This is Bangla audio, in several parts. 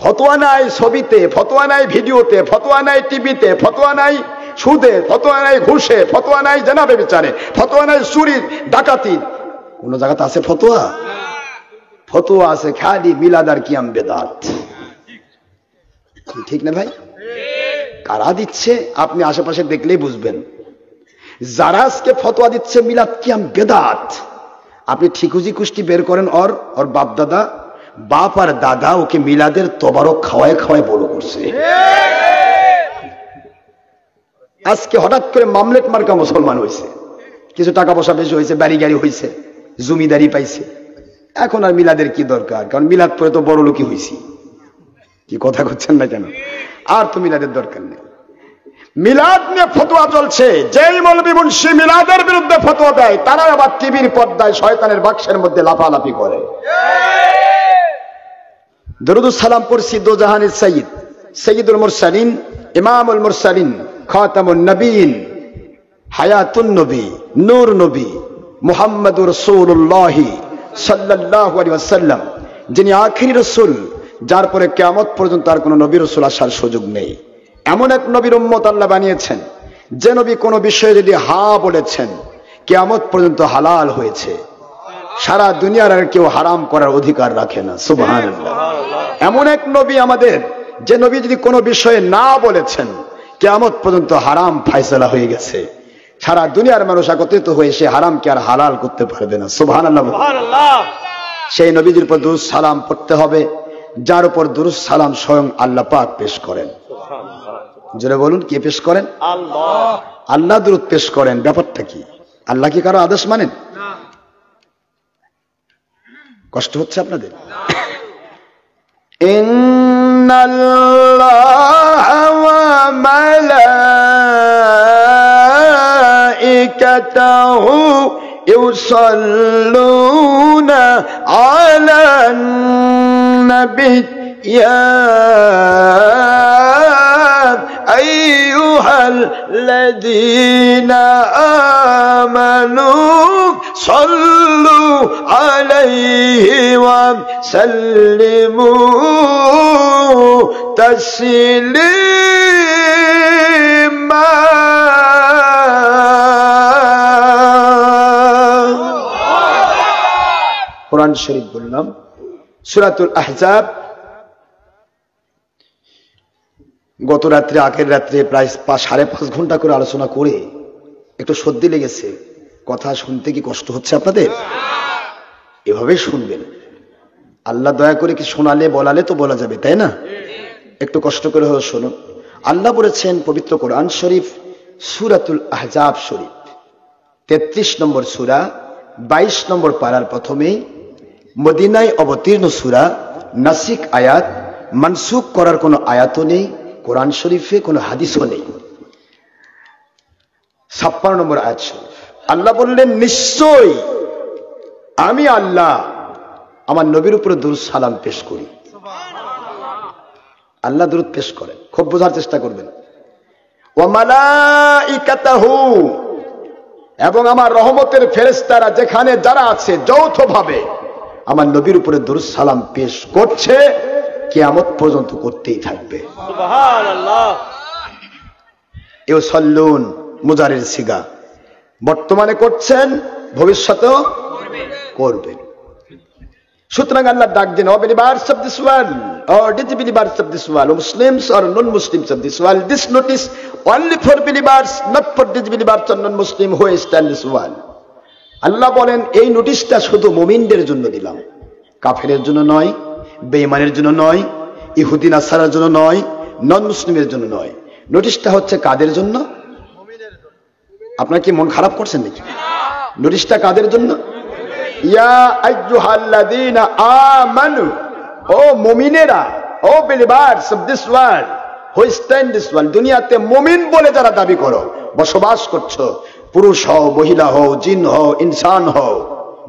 ফতোয়া নাই ছবিতে, ফতোয়া নাই ভিডিওতে, ফতোয়া নাই টিভিতে, ফতোয়া নাই সুদে, ফতোয়া নাই ঘুষে, ফতোয়া নাই জেনাবে বিচারে, ফতোয়া নাই চুরি ডাকাতি। কোন জায়গাতে আছে ফতোয়া? ফতোয়া আছে খালি মিলাদ আর কিয়াম বেদাত। ঠিক না ভাই? কারা দিচ্ছে আপনি আশেপাশে দেখলেই বুঝবেন। যারা আজকে ফতোয়া দিচ্ছে মিলাদ কিয়াম বেদাত, আপনি ঠিকুজি কুষ্টি বের করেন। ওর বাপ দাদা, বাপ আর দাদা ওকে মিলাদের তবারক খাওয়ায় খাওয়ায় বড় করছে। আজকে হঠাৎ করে মামলেট মার্কা মুসলমান হয়েছে, কিছু টাকা পয়সা বেশি হয়েছে, বাড়ি গাড়ি হয়েছে, জমিদারি পাইছে, এখন আর মিলাদের কি দরকার? কারণ মিলাদ পরে তো বড় লোকই হয়েছি। কি কথা করছেন না কেন? আর তো মিলাদের দরকার নেই। মিলাদ নিয়ে ফতোয়া চলছে। যেই মৌলবী মুন্সি মিলাদের বিরুদ্ধে ফতোয়া দেয়, তারা আবার টিভির পর্দায় শয়তানের বাক্সের মধ্যে লাফালাফি করে। দরুদুস সালাম পড়ছি দো জাহানের সঈদ, সঈদুল মুরসালিন, ইমামুল মুরসালিন, খাতামুন নবীন, হায়াতুন নবী, নূর নবী, মুহাম্মদুর রাসূলুল্লাহ সাল্লাল্লাহু আলাইহি ওয়াসাল্লাম, যিনি আখিরি রাসূল, যার পরে কিয়ামত পর্যন্ত আর কোন নবী রাসূল আসার সুযোগ নেই। এমন এক নবীর উম্মত আল্লাহ বানিয়েছেন, যে নবী কোনো বিষয়ে যদি হা বলেছেন, কিয়ামত পর্যন্ত হালাল হয়েছে। সারা দুনিয়ার আর কেউ হারাম করার অধিকার রাখে না। সুবহানাল্লাহ। এমন এক নবী আমাদের, যে নবী যদি কোনো বিষয়ে না বলেছেন, কিয়ামত পর্যন্ত হারাম ফায়সালা হয়ে গেছে। সারা দুনিয়ার মানুষ একত্রিত হয়ে সে হারামকে আর হালাল করতে পারবে না। সুবহানাল্লাহ। সেই নবীজির উপর দুরূদ সালাম পড়তে হবে, যার উপর দুরূদ সালাম স্বয়ং আল্লাহ পাক পেশ করেন। জোরে বলুন, কে পেশ করেন? আল্লাহ। আল্লাহ দুরূদ পেশ করেন। ব্যাপারটা কি? আল্লাহ কি কারো আদেশ মানেন? কষ্ট হচ্ছে আপনাদের? ইন্নাল্লাহা ওয়া মালাইকাতাহু ইউসাল্লুনা আলান নবী ইয়া আইয়ুহাল্লাযীনা আমানু সাল্লু আলাইহি ওয়া সাল্লিমু তাসলিমা। কোরআন শরীফ বললাম, সূরাতুল আহজাব। গত রাত্রে, আগের রাত্রে প্রায় 5.5 ঘন্টা করে আলোচনা করে একটু সর্দি লেগেছে। কথা শুনতে কি কষ্ট হচ্ছে আপনাদের? এভাবে শুনবেন। আল্লাহ দয়া করে কি শোনালে বলালে তো বলা যাবে, তাই না? একটু কষ্ট করে হয়ে শুনুন। আল্লাহ বলেছেন পবিত্র কোরআন শরীফ, সূরাতুল আহজাব শরীফ 33 নম্বর সূরা, 22 নম্বর পারার প্রথমেই, মদিনায় অবতীর্ণ সূরা, নাসিক আয়াত, মানসুখ করার কোনো আয়াতও নেই, কোরআন শরীফে কোনো হাদিসও নেই। 56 নম্বর আয়াত শরীফ। আল্লাহ বললেন, নিশ্চয়ই আমি আল্লাহ আমার নবীর উপরে দুরূদ সালাম পেশ করি। আল্লাহ দুরূদ পেশ করেন, খুব বোঝার চেষ্টা করবেন। ওয়া মালাইকাতাহু, এবং আমার রহমতের ফেরেশতারা যেখানে যারা আছে যৌথভাবে আমার নবীর উপরে দুরূদ সালাম পেশ করছে, কিয়ামত পর্যন্ত করতেই থাকবে। সুবহানাল্লাহ। ইউসাল্লুন মুজারির সিগা, বর্তমানে করছেন, ভবিষ্যতেও করবেন। সুতরাং আল্লাহ ডাক দেন, ও believers of this world, or disbelievers of this world, Muslims or non-Muslims of this world, this notice only for believers, not for disbelievers or non-Muslim who stand this world. আল্লাহ বলেন, এই নোটিশটা শুধু মুমিনদের জন্য দিলাম, কাফেরের জন্য নয়, বেঈমানের জন্য নয়, ইহুদি নাসারার জন্য নয়, নন মুসলিমের জন্য নয়। নোটিশটা হচ্ছে কাদের জন্য? আপনার কি মন খারাপ করছেন নাকি? নোটিশটা কাদের জন্য? ইয়া আইয়ুহাল্লাযীনা আমানু, ও মুমিনেরা, O believers of this world, who stand this world, দুনিয়াতে মুমিন বলে যারা দাবি করো, বসবাস করছো, পুরুষ হও, মহিলা হও, জিন হও, ইনসান হও,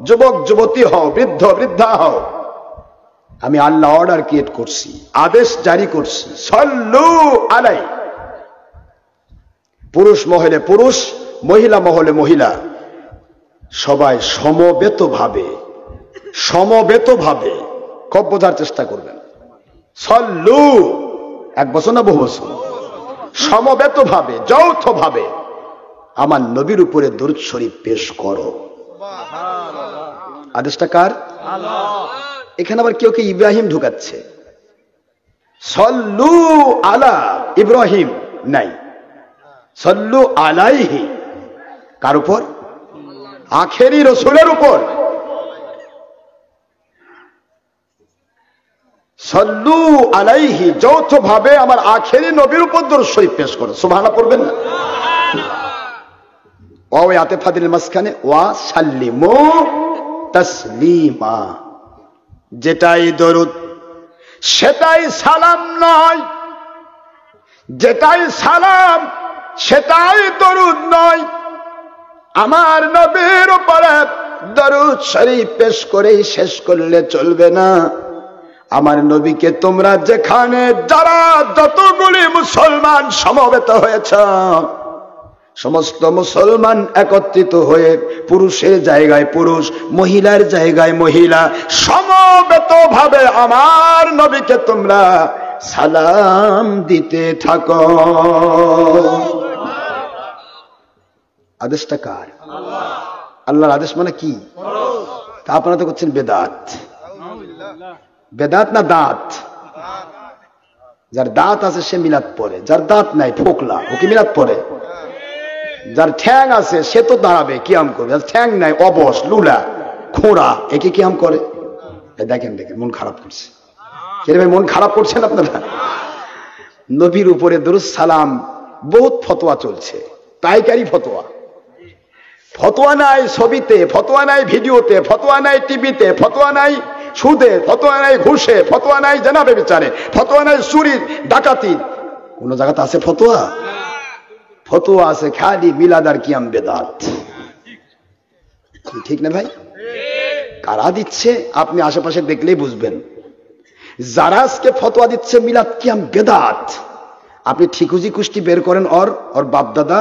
যুবক যুবতী হও, বৃদ্ধ বৃদ্ধা হও, আমি আল্লাহ অর্ডার ক্রিয়েট করছি, আদেশ জারি করছি, সাল্লু আলাই, পুরুষ মহলে পুরুষ, মহিলা মহলে মহিলা, সবাই সমবেতভাবে খুব বোঝার চেষ্টা করবেন। সল্লু, এক বছর না বহু বছর, সমবেত ভাবে যৌথ ভাবে আমার নবীর উপরে দরুদ শরীফ পেশ করো। আদেশটা কার? এখানে আবার কেউ কেউ ইব্রাহিম ঢুকাচ্ছে। সল্লু আলা ইব্রাহিম নাই, সল্লু আলাইহি কার উপর? আখেরি রসুলের উপর। সল্লু আলাইহি যৌথ ভাবে আমার আখেরি নবীর উপর দরুদ শরীফ পেশ করো। সুবহানাল্লাহ পড়বেন না? ওয়া আতিফাতিল মাসখানে ওয়া সাল্লিমু তাসলিমা, যেটাই দরুদ সেটাই সালাম নয়, যেটাই সালাম সেটাই দরুদ নয়। আমার নবীর উপরে দরুদ শরীফ পেশ করে শেষ করলে চলবে না। আমার নবীকে তোমরা যেখানে যারা যতগুলি মুসলমান সমবেত হয়েছ, সমস্ত মুসলমান একত্রিত হয়ে পুরুষের জায়গায় পুরুষ, মহিলার জায়গায় মহিলা, সমবেত ভাবে আমার নবীকে তোমরা সালাম দিতে থাকো। আদেশটা কার? আল্লাহর আদেশ মানে কি? তা আপনারা তো করছেন বেদাত। বেদাত না দাঁত? যার দাঁত আছে সে মিলাদ পড়ে, যার দাঁত নাই ফোকলা, ও কি মিলাদ পড়ে? যার ঠ্যাং আছে সে তো দাঁড়াবে, কিয়াম করবে। যার ঠ্যাং নাই অবশ লুলা খোঁড়া, একে কিয়াম করে? দেখেন দেখেন মন খারাপ করছে। কে ভাই মন খারাপ করছেন আপনারা? নবীর উপরে দরুদ সালাম বহুত ফতোয়া চলছে, পাইকারি ফতোয়া। ফতোয়া নাই ছবিতে, ফতোয়া নাই ভিডিওতে, ফতোয়া নাই টিভিতে, ফতোয়া নাই সুদে, ফতোয়া নাই ঘুষে, ফতোয়া নাই জানাবে বিচারে, ফতোয়া নাই চুরির ডাকাতির। কোন জায়গাতে আছে ফতোয়া? ফতোয়া আছে খালি মিলাদ আর কিয়াম বেদাত। ঠিক না ভাই? কারা দিচ্ছে আপনি আশেপাশে দেখলেই বুঝবেন। যারা আজকে ফতোয়া দিচ্ছে মিলাদ কিয়াম বেদাত, আপনি ঠিকুজি কুষ্টি বের করেন। ওর বাপ দাদা,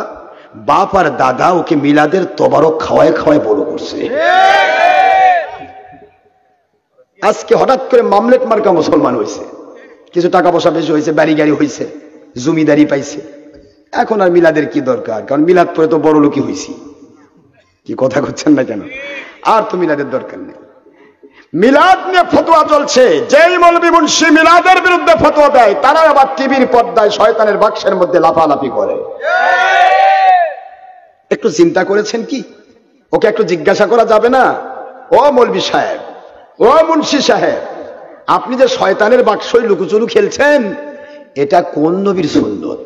বাপ আর দাদা ওকে মিলাদের তবারক খাওয়ায় খাওয়ায় বড় করছে। আজকে হঠাৎ করে মামলেট মার্কা মুসলমান হয়েছে, কিছু টাকা পয়সা বেশি হয়েছে, বাড়ি গাড়ি হয়েছে, জমিদারি পাইছে। এখন আর মিলাদের কি দরকার? কারণ মিলাদ পরে তো বড় লোকই হয়েছি। কি কথা করছেন না কেন? আর তো মিলাদের দরকার নেই। মিলাদ নিয়ে ফতোয়া চলছে। যেই মৌলবী মুন্সি মিলাদের বিরুদ্ধে ফতোয়া দেয়, তারা আবার টিভির পর্দায় শয়তানের বাক্সের মধ্যে লাফালাফি করে। একটু চিন্তা করেছেন কি? ওকে একটু জিজ্ঞাসা করা যাবে না? ও মৌলবী সাহেব, ও মুন্সি সাহেব, আপনি যে শয়তানের বাক্সই লুকুচুরু খেলছেন, এটা কোন নবীর সুন্নত?